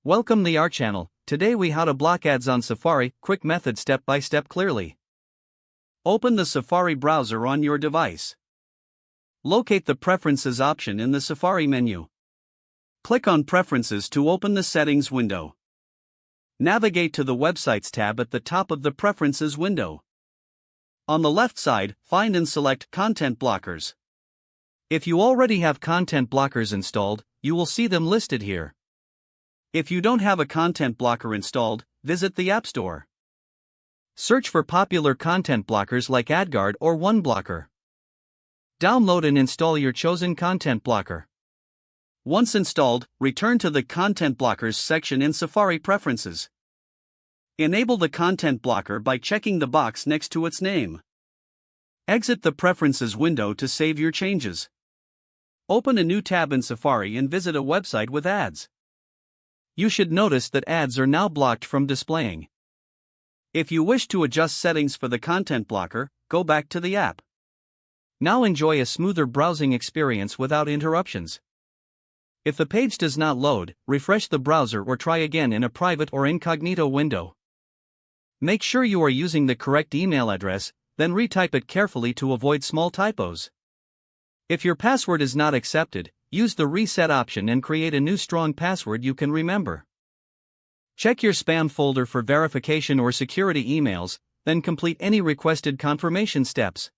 Welcome the our channel. Today we how to block ads on Safari, quick method step by step clearly. Open the Safari browser on your device. Locate the Preferences option in the Safari menu. Click on Preferences to open the Settings window. Navigate to the Websites tab at the top of the Preferences window. On the left side, find and select Content Blockers. If you already have content blockers installed, you will see them listed here. If you don't have a content blocker installed, visit the App Store. Search for popular content blockers like AdGuard or OneBlocker. Download and install your chosen content blocker. Once installed, return to the Content Blockers section in Safari Preferences. Enable the content blocker by checking the box next to its name. Exit the Preferences window to save your changes. Open a new tab in Safari and visit a website with ads. You should notice that ads are now blocked from displaying. If you wish to adjust settings for the content blocker, go back to the app. Now enjoy a smoother browsing experience without interruptions. If the page does not load, refresh the browser or try again in a private or incognito window. Make sure you are using the correct email address, then retype it carefully to avoid small typos. If your password is not accepted, use the reset option and create a new strong password you can remember. Check your spam folder for verification or security emails, then complete any requested confirmation steps.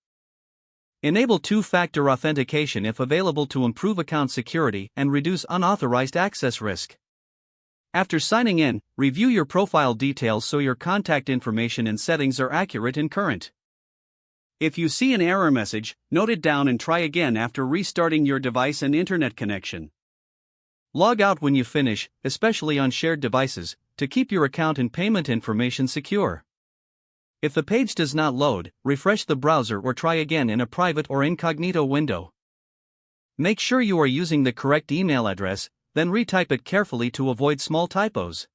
Enable two-factor authentication if available to improve account security and reduce unauthorized access risk. After signing in, review your profile details so your contact information and settings are accurate and current. If you see an error message, note it down and try again after restarting your device and internet connection. Log out when you finish, especially on shared devices, to keep your account and payment information secure. If the page does not load, refresh the browser or try again in a private or incognito window. Make sure you are using the correct email address, then retype it carefully to avoid small typos.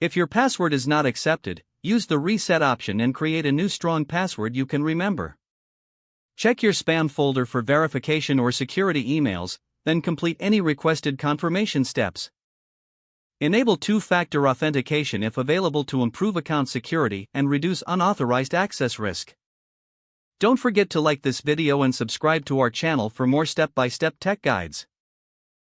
If your password is not accepted, use the reset option and create a new strong password you can remember. Check your spam folder for verification or security emails, then complete any requested confirmation steps. Enable two-factor authentication if available to improve account security and reduce unauthorized access risk. Don't forget to like this video and subscribe to our channel for more step-by-step tech guides.